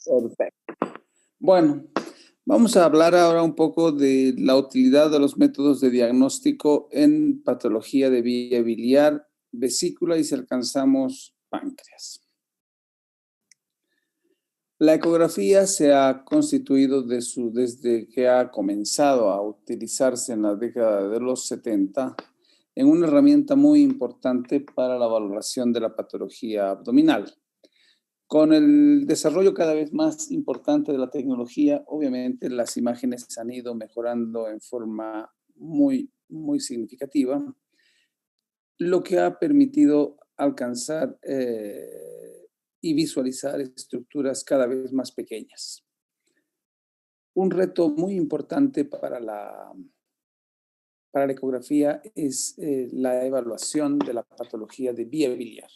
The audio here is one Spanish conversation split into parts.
Perfecto. Bueno, vamos a hablar ahora un poco de la utilidad de los métodos de diagnóstico en patología de vía biliar, vesícula y si alcanzamos páncreas. La ecografía se ha constituido desde que ha comenzado a utilizarse en la década de los 70 en una herramienta muy importante para la valoración de la patología abdominal. Con el desarrollo cada vez más importante de la tecnología, obviamente las imágenes han ido mejorando en forma muy significativa, lo que ha permitido alcanzar y visualizar estructuras cada vez más pequeñas. Un reto muy importante para la ecografía es la evaluación de la patología de vía biliar.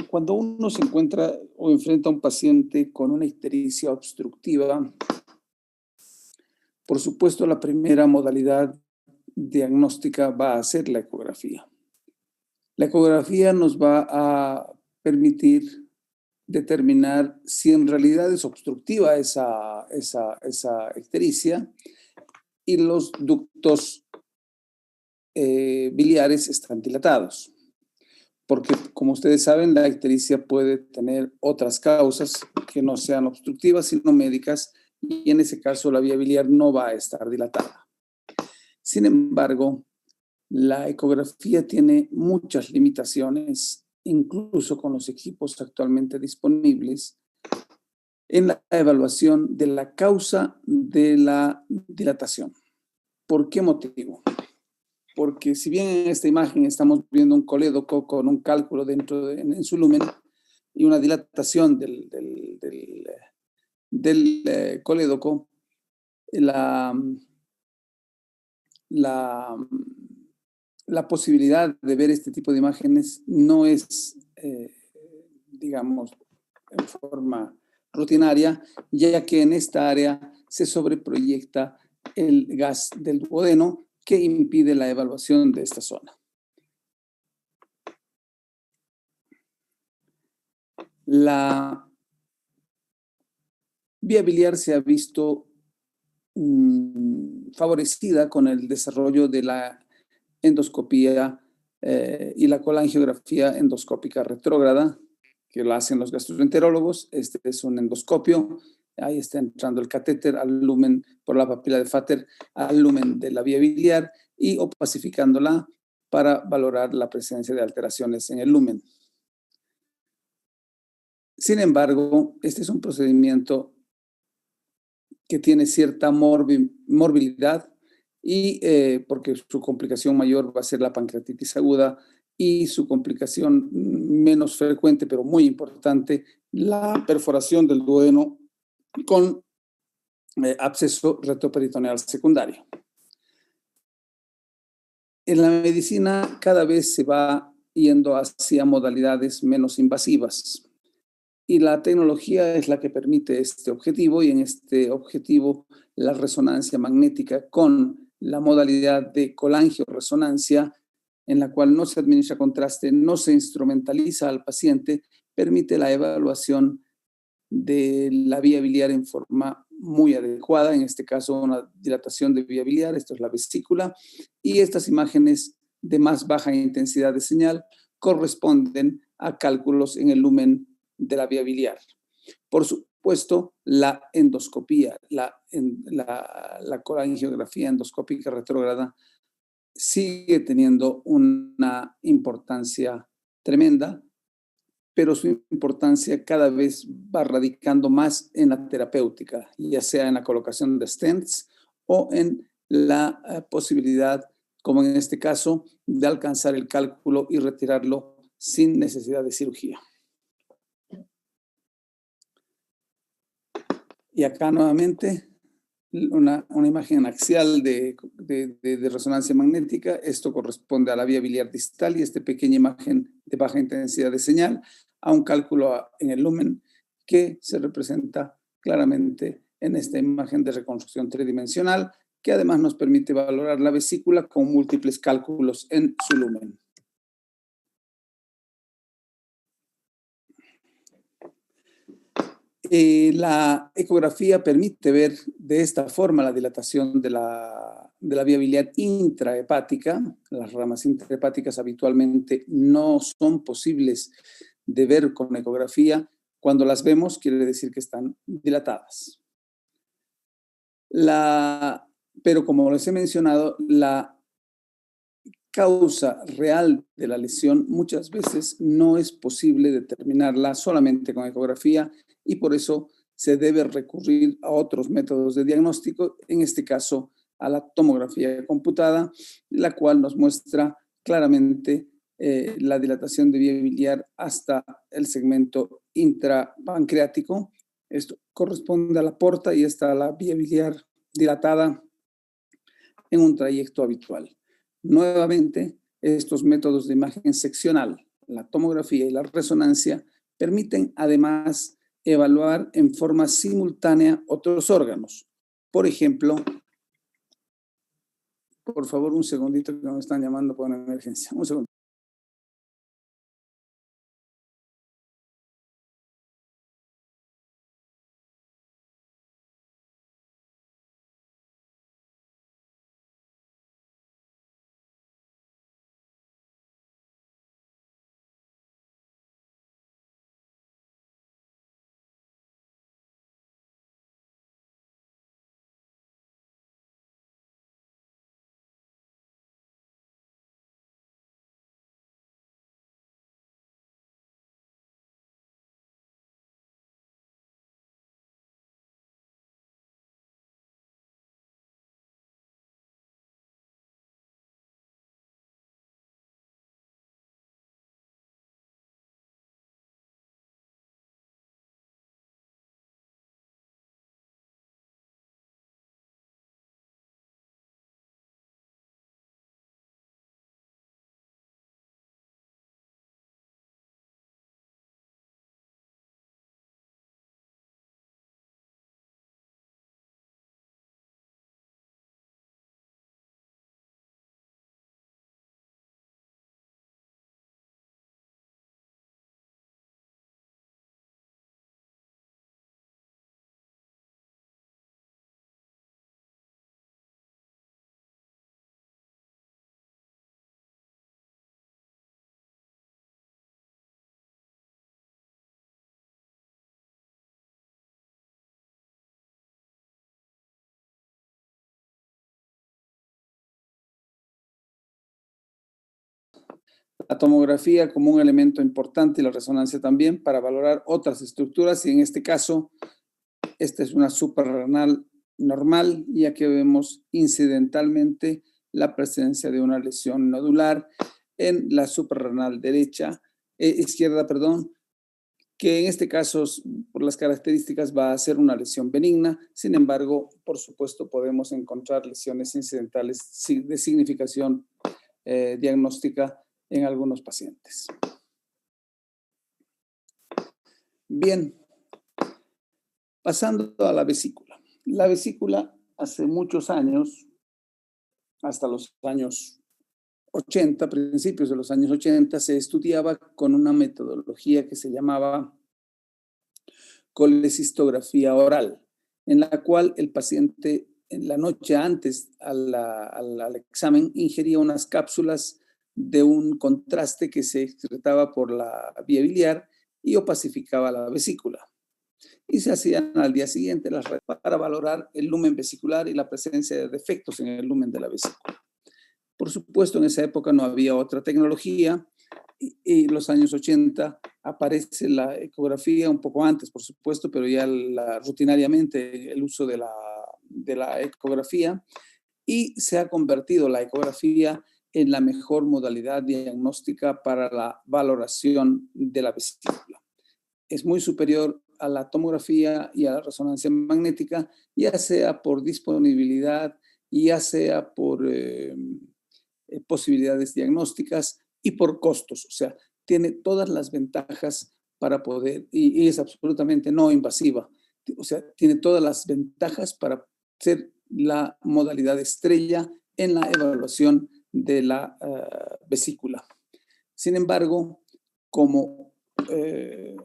Cuando uno se encuentra o enfrenta a un paciente con una ictericia obstructiva, por supuesto la primera modalidad diagnóstica va a ser la ecografía. La ecografía nos va a permitir determinar si en realidad es obstructiva esa ictericia y los ductos biliares están dilatados. Porque, como ustedes saben, la ictericia puede tener otras causas que no sean obstructivas, sino médicas, y en ese caso la vía biliar no va a estar dilatada. Sin embargo, la ecografía tiene muchas limitaciones, incluso con los equipos actualmente disponibles, en la evaluación de la causa de la dilatación. ¿Por qué motivo? Porque si bien en esta imagen estamos viendo un colédoco con un cálculo en su lumen y una dilatación del colédoco, la posibilidad de ver este tipo de imágenes no es, digamos, en forma rutinaria, ya que en esta área se sobreproyecta el gas del duodeno que impide la evaluación de esta zona. La vía biliar se ha visto favorecida con el desarrollo de la endoscopía y la colangiografía endoscópica retrógrada, que lo hacen los gastroenterólogos. Este es un endoscopio. Ahí está entrando el catéter al lumen por la papila de Vater al lumen de la vía biliar y opacificándola para valorar la presencia de alteraciones en el lumen. Sin embargo, este es un procedimiento que tiene cierta morbilidad y porque su complicación mayor va a ser la pancreatitis aguda y su complicación menos frecuente, pero muy importante, la perforación del duodeno con absceso retroperitoneal secundario. En la medicina cada vez se va yendo hacia modalidades menos invasivas y la tecnología es la que permite este objetivo, y en este objetivo la resonancia magnética con la modalidad de colangioresonancia, en la cual no se administra contraste, no se instrumentaliza al paciente, permite la evaluación de la vía biliar en forma muy adecuada, en este caso una dilatación de vía biliar, esto es la vesícula, y estas imágenes de más baja intensidad de señal corresponden a cálculos en el lumen de la vía biliar. Por supuesto, la endoscopía, la colangiografía endoscópica retrógrada sigue teniendo una importancia tremenda, pero su importancia cada vez va radicando más en la terapéutica, ya sea en la colocación de stents o en la posibilidad, como en este caso, de alcanzar el cálculo y retirarlo sin necesidad de cirugía. Y acá nuevamente una imagen axial de resonancia magnética. Esto corresponde a la vía biliar distal y esta pequeña imagen de baja intensidad de señal a un cálculo en el lumen que se representa claramente en esta imagen de reconstrucción tridimensional, que además nos permite valorar la vesícula con múltiples cálculos en su lumen. La ecografía permite ver de esta forma la dilatación de la vía biliar intrahepática. Las ramas intrahepáticas habitualmente no son posibles de ver con ecografía. Cuando las vemos, quiere decir que están dilatadas. Pero como les he mencionado, la causa real de la lesión muchas veces no es posible determinarla solamente con ecografía y por eso se debe recurrir a otros métodos de diagnóstico, en este caso a la tomografía computada, la cual nos muestra claramente la dilatación de vía biliar hasta el segmento intrapancreático. Esto corresponde a la porta y está la vía biliar dilatada en un trayecto habitual. Nuevamente, estos métodos de imagen seccional, la tomografía y la resonancia, permiten además evaluar en forma simultánea otros órganos. Por ejemplo, por favor, un segundito que me están llamando por una emergencia. Un segundo. La tomografía como un elemento importante y la resonancia también para valorar otras estructuras y en este caso, esta es una suprarrenal normal, ya que vemos incidentalmente la presencia de una lesión nodular en la suprarrenal izquierda, que en este caso, por las características, va a ser una lesión benigna. Sin embargo, por supuesto, podemos encontrar lesiones incidentales de significación diagnóstica en algunos pacientes. Bien, pasando a la vesícula. La vesícula hace muchos años, hasta los años 80, principios de los años 80, se estudiaba con una metodología que se llamaba colecistografía oral, en la cual el paciente en la noche antes al examen ingería unas cápsulas de un contraste que se excretaba por la vía biliar y opacificaba la vesícula. Y se hacían al día siguiente las para valorar el lumen vesicular y la presencia de defectos en el lumen de la vesícula. Por supuesto, en esa época no había otra tecnología y en los años 80 aparece la ecografía, un poco antes, por supuesto, pero ya rutinariamente el uso de la ecografía y se ha convertido la ecografía en la mejor modalidad diagnóstica para la valoración de la vesícula. Es muy superior a la tomografía y a la resonancia magnética, ya sea por disponibilidad, ya sea por posibilidades diagnósticas y por costos. O sea, tiene todas las ventajas para poder, y es absolutamente no invasiva. O sea, tiene todas las ventajas para ser la modalidad estrella en la evaluación de la vesícula. Sin embargo, como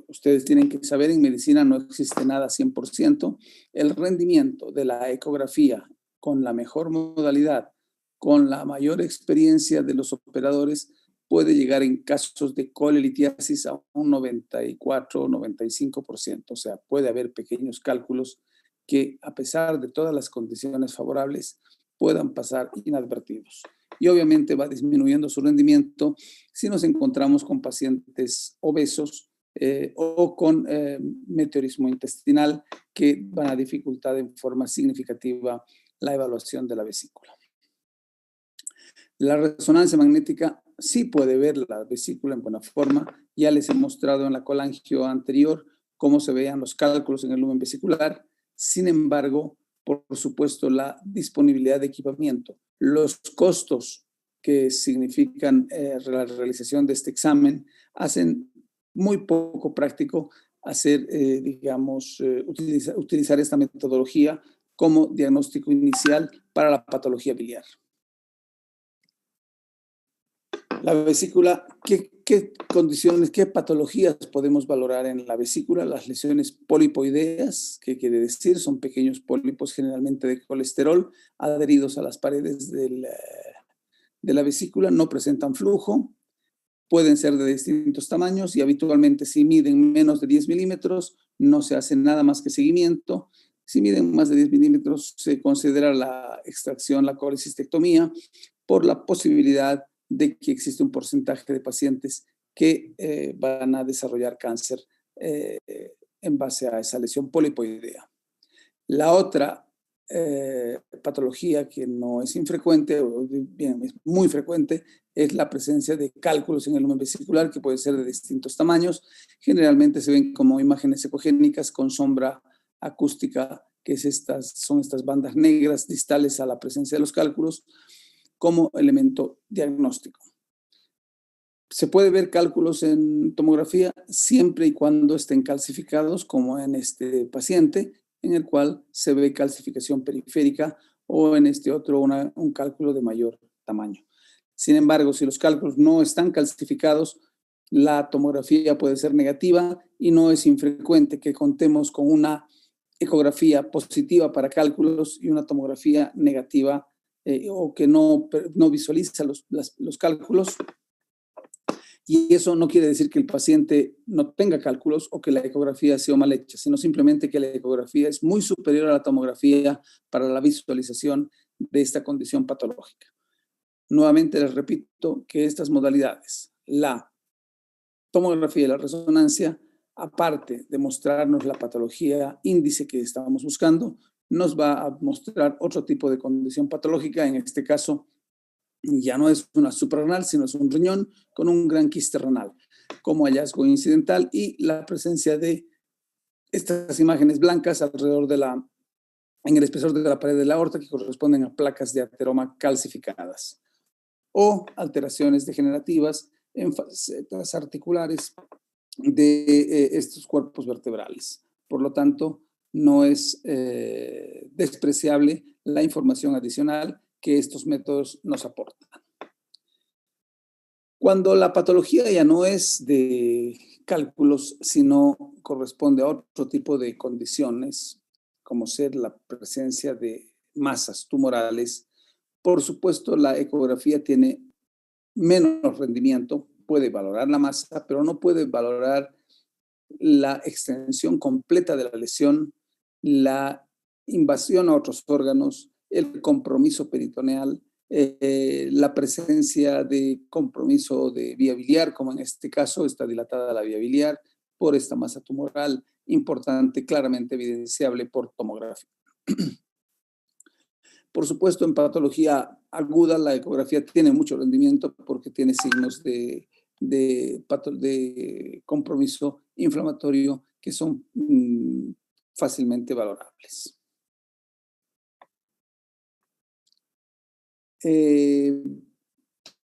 ustedes tienen que saber, en medicina no existe nada 100%. El rendimiento de la ecografía con la mejor modalidad, con la mayor experiencia de los operadores, puede llegar en casos de colelitiasis a un 94 o 95%. O sea, puede haber pequeños cálculos que, a pesar de todas las condiciones favorables, puedan pasar inadvertidos. Y obviamente va disminuyendo su rendimiento si nos encontramos con pacientes obesos o con meteorismo intestinal que van a dificultar en forma significativa la evaluación de la vesícula. La resonancia magnética sí puede ver la vesícula en buena forma. Ya les he mostrado en la colangio anterior cómo se veían los cálculos en el lumen vesicular. Sin embargo, por supuesto, la disponibilidad de equipamiento, los costos que significan la realización de este examen, hacen muy poco práctico hacer, utilizar esta metodología como diagnóstico inicial para la patología biliar. La vesícula, ¿qué condiciones, qué patologías podemos valorar en la vesícula? Las lesiones polipoideas, ¿qué quiere decir? Son pequeños pólipos generalmente de colesterol adheridos a las paredes de la vesícula, no presentan flujo, pueden ser de distintos tamaños y habitualmente si miden menos de 10 milímetros no se hace nada más que seguimiento. Si miden más de 10 milímetros se considera la extracción, la colecistectomía, por la posibilidad de que existe un porcentaje de pacientes que van a desarrollar cáncer en base a esa lesión polipoidea. La otra patología que no es infrecuente, o bien, es muy frecuente, es la presencia de cálculos en el lumen vesicular que pueden ser de distintos tamaños. Generalmente se ven como imágenes ecogénicas con sombra acústica, que son estas bandas negras distales a la presencia de los cálculos, como elemento diagnóstico. Se puede ver cálculos en tomografía siempre y cuando estén calcificados, como en este paciente, en el cual se ve calcificación periférica, o en este otro un cálculo de mayor tamaño. Sin embargo, si los cálculos no están calcificados, la tomografía puede ser negativa y no es infrecuente que contemos con una ecografía positiva para cálculos y una tomografía negativa o que no visualiza los cálculos. Y eso no quiere decir que el paciente no tenga cálculos o que la ecografía sea mal hecha, sino simplemente que la ecografía es muy superior a la tomografía para la visualización de esta condición patológica. Nuevamente les repito que estas modalidades, la tomografía y la resonancia, aparte de mostrarnos la patología índice que estábamos buscando, nos va a mostrar otro tipo de condición patológica. En este caso, ya no es una suprarrenal, sino es un riñón con un gran quiste renal, como hallazgo incidental, y la presencia de estas imágenes blancas alrededor en el espesor de la pared de la aorta que corresponden a placas de ateroma calcificadas o alteraciones degenerativas en facetas articulares de estos cuerpos vertebrales. Por lo tanto, no es despreciable la información adicional que estos métodos nos aportan. Cuando la patología ya no es de cálculos, sino corresponde a otro tipo de condiciones, como ser la presencia de masas tumorales, por supuesto la ecografía tiene menos rendimiento, puede valorar la masa, pero no puede valorar la extensión completa de la lesión, la invasión a otros órganos, el compromiso peritoneal, la presencia de compromiso de vía biliar, como en este caso está dilatada la vía biliar por esta masa tumoral importante, claramente evidenciable por tomografía. Por supuesto, en patología aguda la ecografía tiene mucho rendimiento porque tiene signos de compromiso inflamatorio que son fácilmente valorables.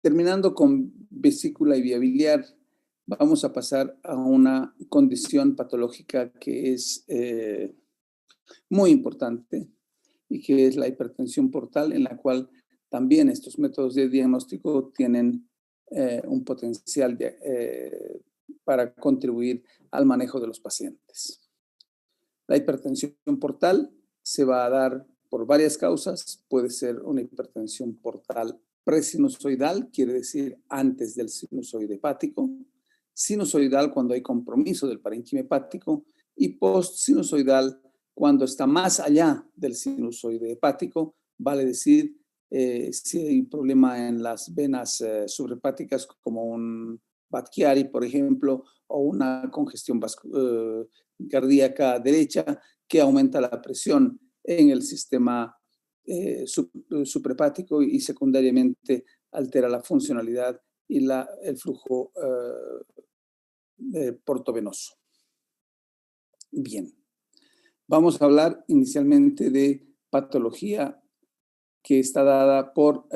Terminando con vesícula y vía biliar, vamos a pasar a una condición patológica que es muy importante y que es la hipertensión portal, en la cual también estos métodos de diagnóstico tienen un potencial para contribuir al manejo de los pacientes. La hipertensión portal se va a dar por varias causas. Puede ser una hipertensión portal presinusoidal, quiere decir antes del sinusoide hepático, sinusoidal cuando hay compromiso del parénquima hepático y postsinusoidal cuando está más allá del sinusoide hepático, vale decir si hay un problema en las venas subrahepáticas como un Budd-Chiari, por ejemplo, o una congestión cardíaca derecha que aumenta la presión en el sistema suprahepático y secundariamente altera la funcionalidad y el flujo portovenoso. Bien, vamos a hablar inicialmente de patología que está dada por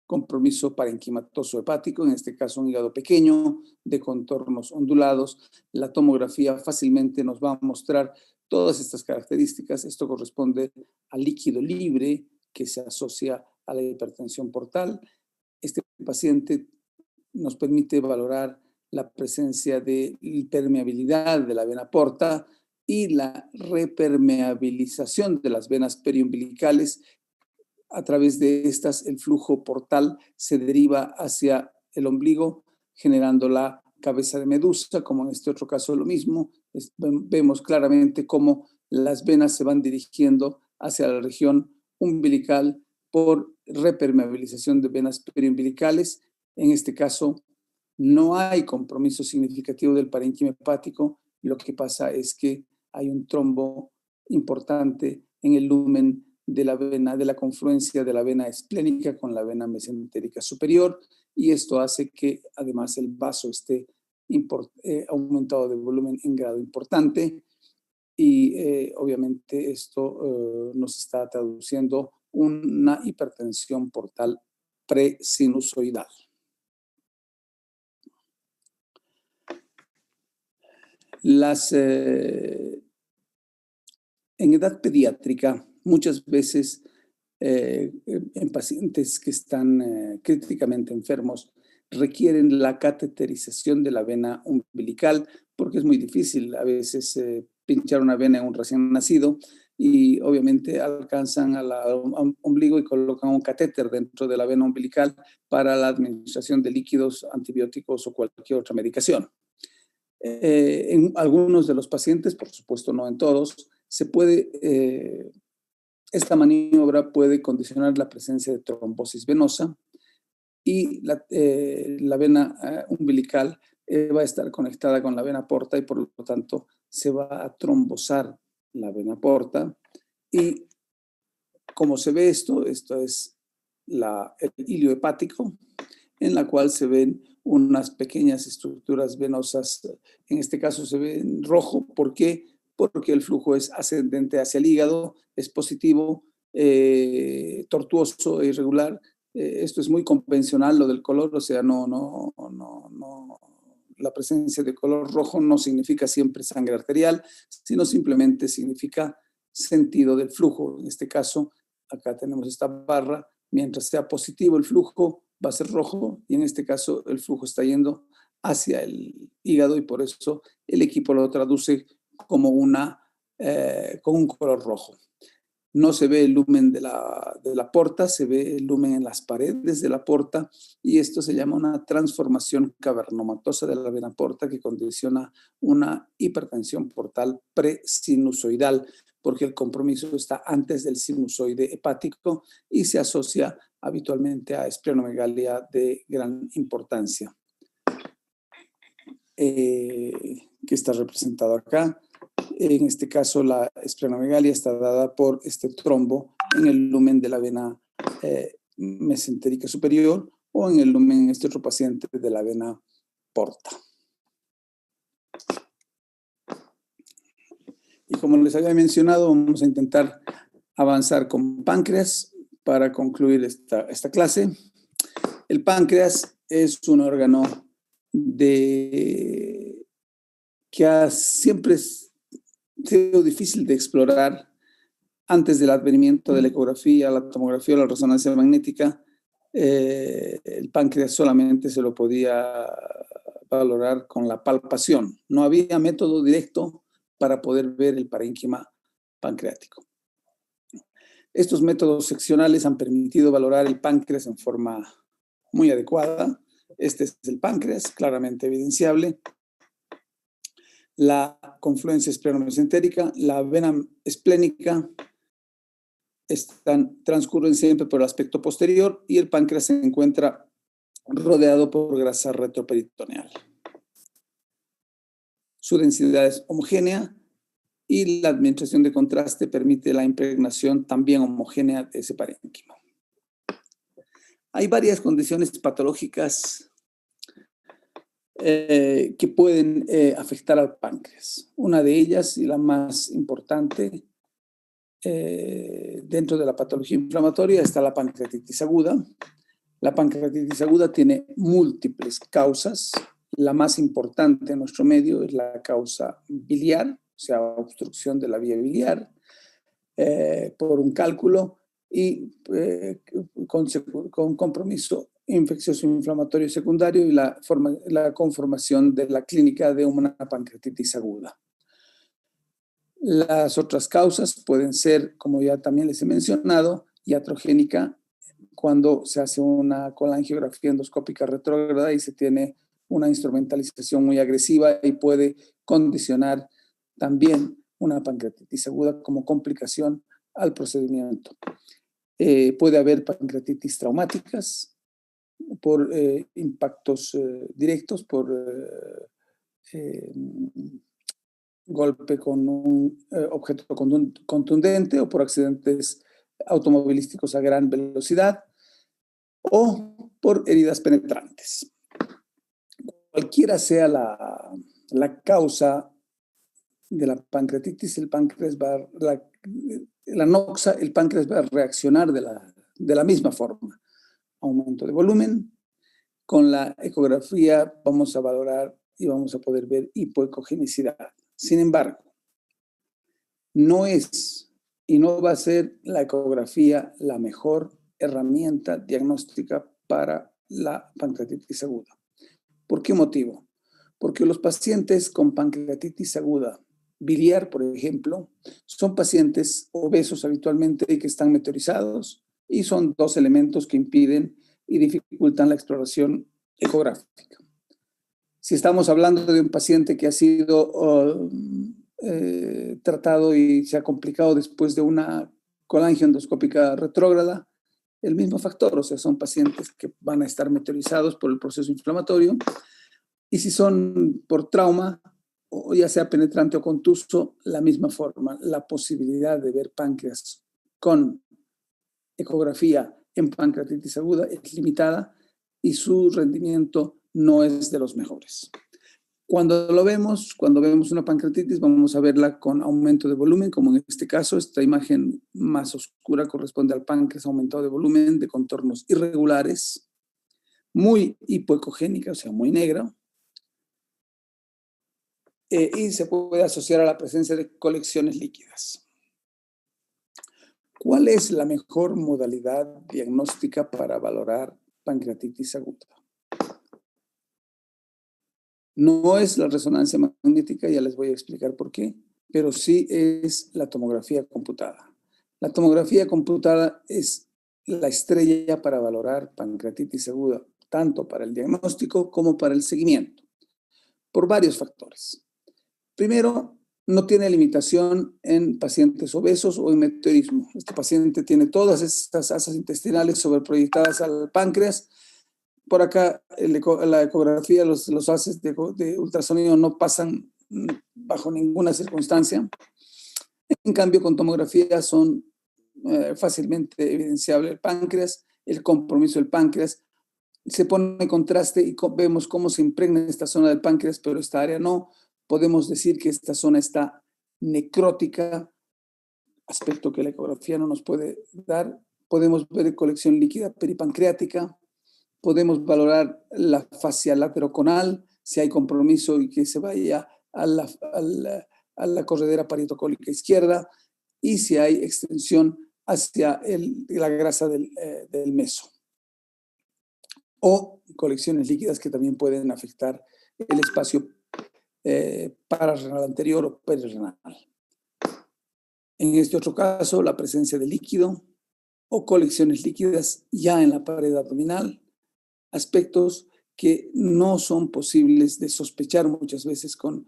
compromiso parenquimatoso hepático, en este caso un hígado pequeño, de contornos ondulados. La tomografía fácilmente nos va a mostrar todas estas características. Esto corresponde al líquido libre que se asocia a la hipertensión portal. Este paciente nos permite valorar la presencia de permeabilidad de la vena porta y la repermeabilización de las venas periumbilicales. A través de estas, el flujo portal se deriva hacia el ombligo, generando la cabeza de medusa, como en este otro caso lo mismo. Vemos claramente cómo las venas se van dirigiendo hacia la región umbilical por repermeabilización de venas periumbilicales. En este caso, no hay compromiso significativo del parénquima hepático. Lo que pasa es que hay un trombo importante en el lumen de la vena, de la confluencia de la vena esplénica con la vena mesentérica superior, y esto hace que además el vaso esté aumentado de volumen en grado importante, y obviamente esto nos está traduciendo una hipertensión portal presinusoidal. En edad pediátrica, muchas veces en pacientes que están críticamente enfermos, requieren la cateterización de la vena umbilical porque es muy difícil a veces pinchar una vena en un recién nacido, y obviamente alcanzan al ombligo y colocan un catéter dentro de la vena umbilical para la administración de líquidos, antibióticos o cualquier otra medicación. En algunos de los pacientes, por supuesto no en todos, esta maniobra puede condicionar la presencia de trombosis venosa, y la vena umbilical va a estar conectada con la vena porta y por lo tanto se va a trombosar la vena porta. Y como se ve esto es el hilio hepático, en la cual se ven unas pequeñas estructuras venosas. En este caso se ve en rojo. ¿Por qué? Porque el flujo es ascendente hacia el hígado, es positivo, tortuoso e irregular. Esto es muy convencional, lo del color, o sea, la presencia de color rojo no significa siempre sangre arterial, sino simplemente significa sentido del flujo. En este caso, acá tenemos esta barra, mientras sea positivo el flujo va a ser rojo, y en este caso el flujo está yendo hacia el hígado y por eso el equipo lo traduce como con un color rojo. No se ve el lumen de la porta, se ve el lumen en las paredes de la porta, y esto se llama una transformación cavernomatosa de la vena porta que condiciona una hipertensión portal presinusoidal, porque el compromiso está antes del sinusoide hepático y se asocia habitualmente a esplenomegalia de gran importancia, que está representado acá. En este caso, la esplenomegalia está dada por este trombo en el lumen de la vena mesentérica superior, o en el lumen, en este otro paciente, de la vena porta. Y como les había mencionado, vamos a intentar avanzar con páncreas para concluir esta clase. El páncreas es un órgano que siempre es difícil de explorar. Antes del advenimiento de la ecografía, la tomografía o la resonancia magnética, el páncreas solamente se lo podía valorar con la palpación. No había método directo para poder ver el parénquima pancreático. Estos métodos seccionales han permitido valorar el páncreas en forma muy adecuada. Este es el páncreas, claramente evidenciable. La confluencia esplenomesenterica, la vena esplénica, transcurren siempre por el aspecto posterior y el páncreas se encuentra rodeado por grasa retroperitoneal. Su densidad es homogénea y la administración de contraste permite la impregnación también homogénea de ese parénquima. Hay varias condiciones patológicas que pueden afectar al páncreas. Una de ellas, y la más importante, dentro de la patología inflamatoria, está la pancreatitis aguda. La pancreatitis aguda tiene múltiples causas. La más importante en nuestro medio es la causa biliar, o sea, obstrucción de la vía biliar, por un cálculo y con compromiso infeccioso inflamatorio secundario y la conformación de la clínica de una pancreatitis aguda. Las otras causas pueden ser, como ya también les he mencionado, iatrogénica, cuando se hace una colangiografía endoscópica retrógrada y se tiene una instrumentalización muy agresiva y puede condicionar también una pancreatitis aguda como complicación al procedimiento. Puede haber pancreatitis traumáticas por impactos directos, por golpe con un objeto contundente o por accidentes automovilísticos a gran velocidad o por heridas penetrantes. Cualquiera sea la causa de la pancreatitis, el páncreas el páncreas va a reaccionar de la misma forma. Aumento de volumen. Con la ecografía vamos a valorar y vamos a poder ver hipoecogenicidad. Sin embargo, no es y no va a ser la ecografía la mejor herramienta diagnóstica para la pancreatitis aguda. ¿Por qué motivo? Porque los pacientes con pancreatitis aguda biliar, por ejemplo, son pacientes obesos habitualmente y que están meteorizados y son dos elementos que impiden y dificultan la exploración ecográfica. Si estamos hablando de un paciente que ha sido tratado y se ha complicado después de una colangioendoscópica retrógrada, el mismo factor, o sea, son pacientes que van a estar meteorizados por el proceso inflamatorio. Y si son por trauma, o ya sea penetrante o contuso, la misma forma. La posibilidad de ver páncreas con ecografía en pancreatitis aguda es limitada y su rendimiento no es de los mejores. Cuando vemos una pancreatitis, vamos a verla con aumento de volumen, como en este caso. Esta imagen más oscura corresponde al páncreas aumentado de volumen, de contornos irregulares, muy hipoecogénica, o sea, muy negra, y se puede asociar a la presencia de colecciones líquidas. ¿Cuál es la mejor modalidad diagnóstica para valorar pancreatitis aguda? No es la resonancia magnética, ya les voy a explicar por qué, pero sí es la tomografía computada. La tomografía computada es la estrella para valorar pancreatitis aguda, tanto para el diagnóstico como para el seguimiento, por varios factores. Primero, no tiene limitación en pacientes obesos o en meteorismo. Este paciente tiene todas estas asas intestinales sobreproyectadas al páncreas. Por acá, la ecografía, los haces de ultrasonido no pasan bajo ninguna circunstancia. En cambio, con tomografía son fácilmente evidenciable el páncreas, el compromiso del páncreas. Se pone en contraste y vemos cómo se impregna esta zona del páncreas, pero esta área no. Podemos decir que esta zona está necrótica, aspecto que la ecografía no nos puede dar. Podemos ver colección líquida peripancreática. Podemos valorar la fascia lateroconal, si hay compromiso y que se vaya a la corredera parietocólica izquierda, y si hay extensión hacia la grasa del meso. O colecciones líquidas que también pueden afectar el espacio pararrenal anterior o perirenal. En este otro caso, la presencia de líquido o colecciones líquidas ya en la pared abdominal, aspectos que no son posibles de sospechar muchas veces con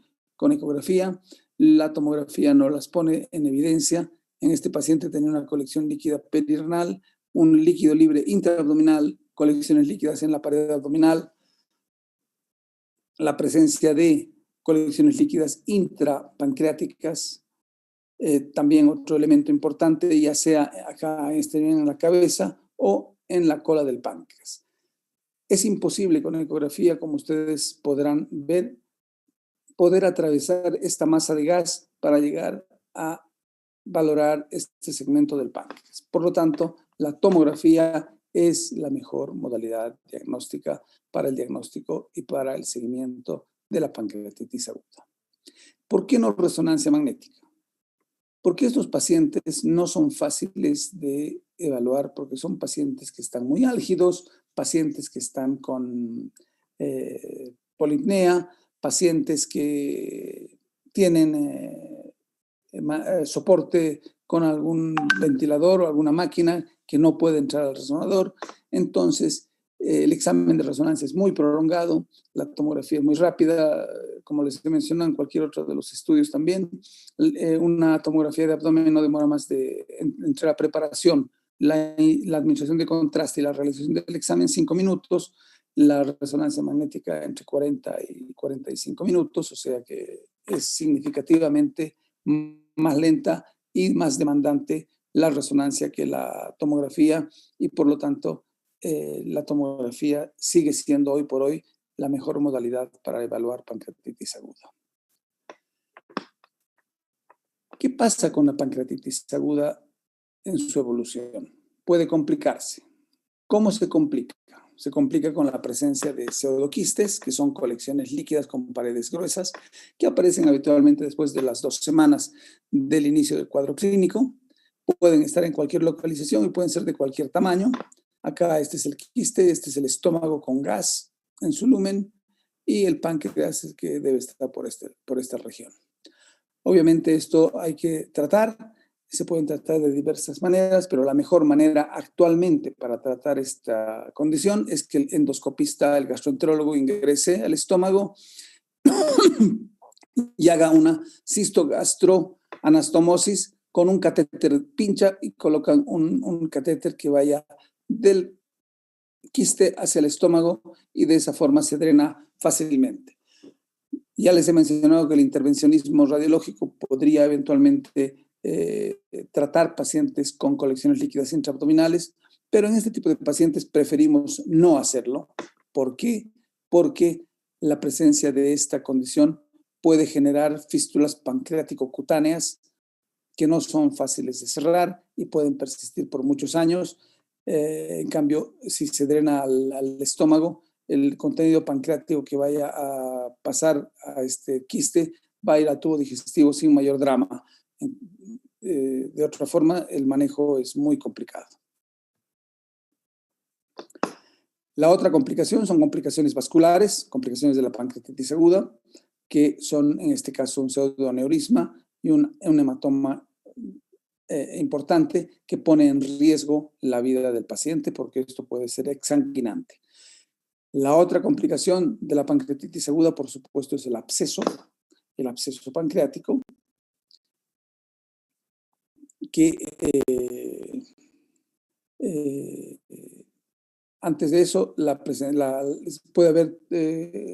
ecografía. La tomografía no las pone en evidencia. En este paciente tenía una colección líquida perirenal, un líquido libre intraabdominal, colecciones líquidas en la pared abdominal, la presencia de colecciones líquidas intrapancreáticas, también otro elemento importante, ya sea acá en la cabeza o en la cola del páncreas. Es imposible con ecografía, como ustedes podrán ver, poder atravesar esta masa de gas para llegar a valorar este segmento del páncreas. Por lo tanto, la tomografía es la mejor modalidad diagnóstica para el diagnóstico y para el seguimiento de la pancreatitis aguda. ¿Por qué no resonancia magnética? Porque estos pacientes no son fáciles de evaluar, porque son pacientes que están muy álgidos, pacientes que están con polipnea, pacientes que tienen soporte con algún ventilador o alguna máquina que no puede entrar al resonador. Entonces, el examen de resonancia es muy prolongado, la tomografía es muy rápida, como les he mencionado en cualquier otro de los estudios también. Una tomografía de abdomen no demora más de, entre la preparación, la administración de contraste y la realización del examen, 5 minutos, la resonancia magnética entre 40 y 45 minutos, o sea que es significativamente más lenta y más demandante la resonancia que la tomografía, y por lo tanto la tomografía sigue siendo hoy por hoy la mejor modalidad para evaluar pancreatitis aguda. ¿Qué pasa con la pancreatitis aguda en su evolución? Puede complicarse. ¿Cómo se complica? Se complica con la presencia de pseudoquistes, que son colecciones líquidas con paredes gruesas, que aparecen habitualmente después de las 2 semanas del inicio del cuadro clínico. Pueden estar en cualquier localización y pueden ser de cualquier tamaño. Acá este es el quiste, este es el estómago con gas en su lumen, y el páncreas es que debe estar por esta región. Obviamente esto hay que tratar. Se pueden tratar de diversas maneras, pero la mejor manera actualmente para tratar esta condición es que el endoscopista, el gastroenterólogo, ingrese al estómago y haga una cistogastroanastomosis con un catéter, pincha y colocan un catéter que vaya del quiste hacia el estómago, y de esa forma se drena fácilmente. Ya les he mencionado que el intervencionismo radiológico podría eventualmente tratar pacientes con colecciones líquidas intraabdominales, pero en este tipo de pacientes preferimos no hacerlo. ¿Por qué? Porque la presencia de esta condición puede generar fístulas pancreático-cutáneas que no son fáciles de cerrar y pueden persistir por muchos años. En cambio, si se drena al estómago, el contenido pancreático que vaya a pasar a este quiste va a ir al tubo digestivo sin mayor drama. De otra forma, el manejo es muy complicado. La otra complicación son complicaciones vasculares, complicaciones de la pancreatitis aguda, que son en este caso un pseudoaneurisma y un hematoma importante que pone en riesgo la vida del paciente, porque esto puede ser exsanguinante. La otra complicación de la pancreatitis aguda, por supuesto, es el absceso pancreático, que antes de eso puede haber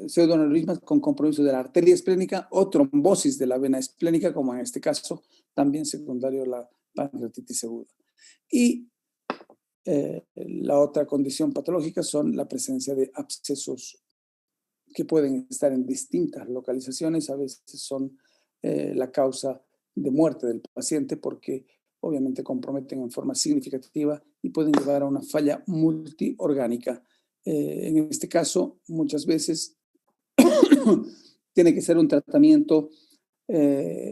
pseudoaneurismas con compromiso de la arteria esplénica o trombosis de la vena esplénica, como en este caso, también secundario a la pancreatitis aguda. Y la otra condición patológica son la presencia de abscesos que pueden estar en distintas localizaciones. A veces son la causa de muerte del paciente porque obviamente comprometen en forma significativa y pueden llevar a una falla multiorgánica. En este caso, muchas veces tiene que ser un tratamiento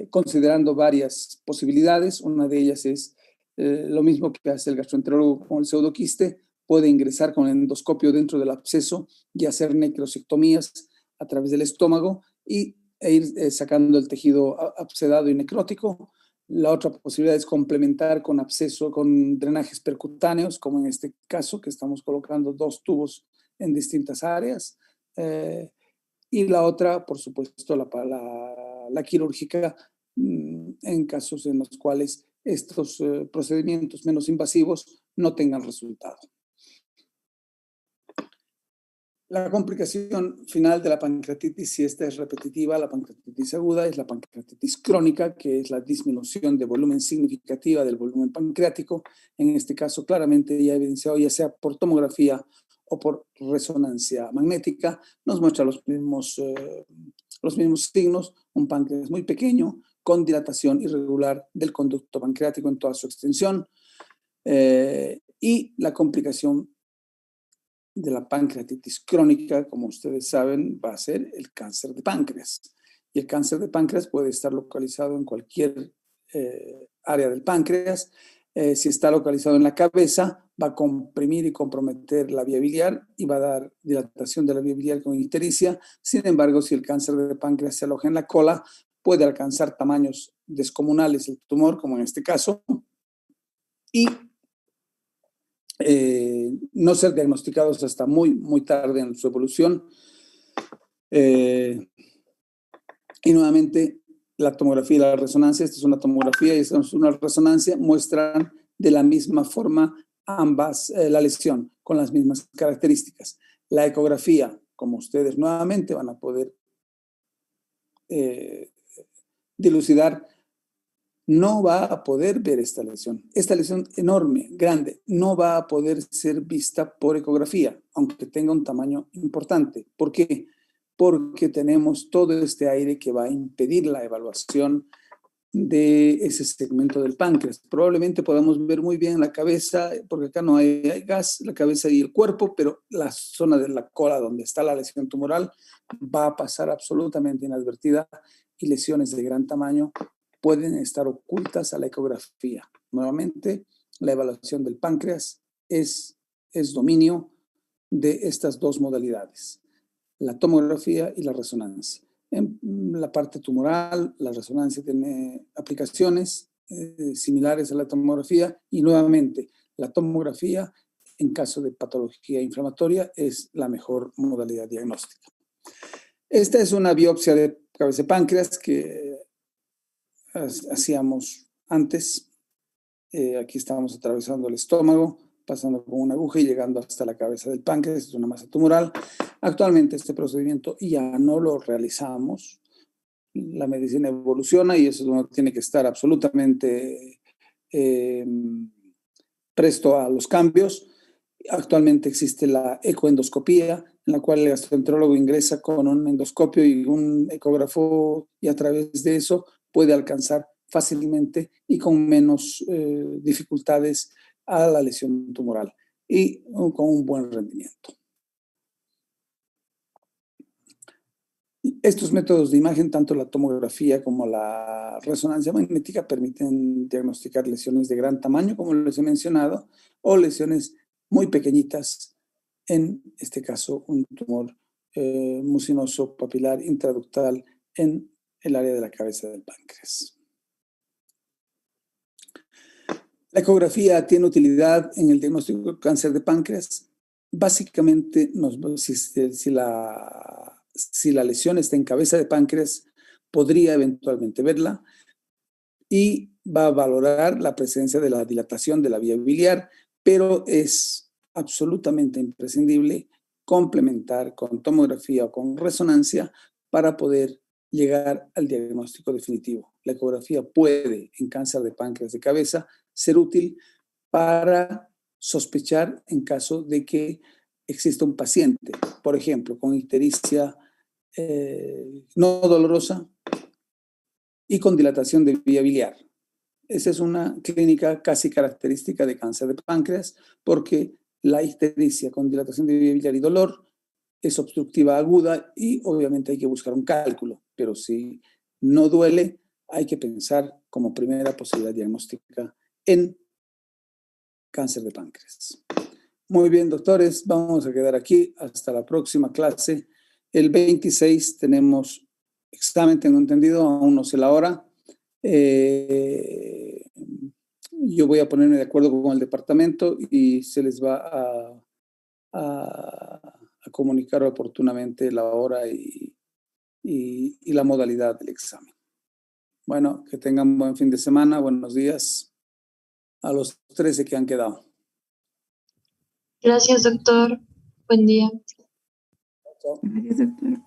considerando varias posibilidades. Una de ellas es lo mismo que hace el gastroenterólogo con el pseudoquiste, puede ingresar con el endoscopio dentro del absceso y hacer necrosectomías a través del estómago e ir sacando el tejido abscedado y necrótico. La otra posibilidad es complementar con absceso, con drenajes percutáneos, como en este caso, que estamos colocando 2 tubos en distintas áreas. Y la otra, por supuesto, la quirúrgica, en casos en los cuales estos procedimientos menos invasivos no tengan resultado. La complicación final de la pancreatitis, si esta es repetitiva, la pancreatitis aguda, es la pancreatitis crónica, que es la disminución de volumen significativa del volumen pancreático. En este caso, claramente ya evidenciado, ya sea por tomografía o por resonancia magnética, nos muestra los mismos signos: un páncreas muy pequeño, con dilatación irregular del conducto pancreático en toda su extensión, y la complicación de la pancreatitis crónica, como ustedes saben, va a ser el cáncer de páncreas. Y el cáncer de páncreas puede estar localizado en cualquier área del páncreas. Si está localizado en la cabeza, va a comprimir y comprometer la vía biliar y va a dar dilatación de la vía biliar con ictericia. Sin embargo, si el cáncer de páncreas se aloja en la cola, puede alcanzar tamaños descomunales el tumor, como en este caso, y no ser diagnosticados hasta muy, muy tarde en su evolución. Y nuevamente, la tomografía y la resonancia, esta es una tomografía y esta es una resonancia, muestran de la misma forma ambas la lesión, con las mismas características. La ecografía, como ustedes nuevamente van a poder dilucidar, no va a poder ver esta lesión. Esta lesión enorme, grande, no va a poder ser vista por ecografía, aunque tenga un tamaño importante. ¿Por qué? Porque tenemos todo este aire que va a impedir la evaluación de ese segmento del páncreas. Probablemente podamos ver muy bien la cabeza, porque acá no hay gas, la cabeza y el cuerpo, pero la zona de la cola donde está la lesión tumoral va a pasar absolutamente inadvertida, y lesiones de gran tamaño pueden estar ocultas a la ecografía. Nuevamente, la evaluación del páncreas es dominio de estas dos modalidades, la tomografía y la resonancia. En la parte tumoral, la resonancia tiene aplicaciones similares a la tomografía, y nuevamente, la tomografía, en caso de patología inflamatoria, es la mejor modalidad diagnóstica. Esta es una biopsia de cabeza de páncreas que hacíamos antes. Aquí estamos atravesando el estómago, pasando con una aguja y llegando hasta la cabeza del páncreas. Es una masa tumoral. Actualmente este procedimiento ya no lo realizamos. La medicina evoluciona y eso uno tiene que estar absolutamente presto a los cambios. Actualmente existe la ecoendoscopía, en la cual el gastroenterólogo ingresa con un endoscopio y un ecógrafo, y a través de eso puede alcanzar fácilmente y con menos dificultades a la lesión tumoral y con un buen rendimiento. Estos métodos de imagen, tanto la tomografía como la resonancia magnética, permiten diagnosticar lesiones de gran tamaño, como les he mencionado, o lesiones muy pequeñitas, en este caso un tumor mucinoso papilar intraductal en el área de la cabeza del páncreas. La ecografía tiene utilidad en el diagnóstico de cáncer de páncreas. Básicamente, si la lesión está en cabeza de páncreas, podría eventualmente verla, y va a valorar la presencia de la dilatación de la vía biliar, pero es absolutamente imprescindible complementar con tomografía o con resonancia para poder llegar al diagnóstico definitivo. La ecografía puede, en cáncer de páncreas de cabeza, ser útil para sospechar en caso de que exista un paciente, por ejemplo, con ictericia no dolorosa y con dilatación de vía biliar. Esa es una clínica casi característica de cáncer de páncreas, porque la ictericia con dilatación de vía biliar y dolor es obstructiva aguda y obviamente hay que buscar un cálculo, pero si no duele, hay que pensar como primera posibilidad diagnóstica en cáncer de páncreas. Muy bien, doctores, vamos a quedar aquí hasta la próxima clase. El 26 tenemos examen, tengo entendido, aún no sé la hora. Yo voy a ponerme de acuerdo con el departamento y se les va a comunicar oportunamente la hora y la modalidad del examen. Bueno, que tengan buen fin de semana, buenos días a los 13 que han quedado. Gracias, doctor. Buen día. Chao. Gracias, doctor.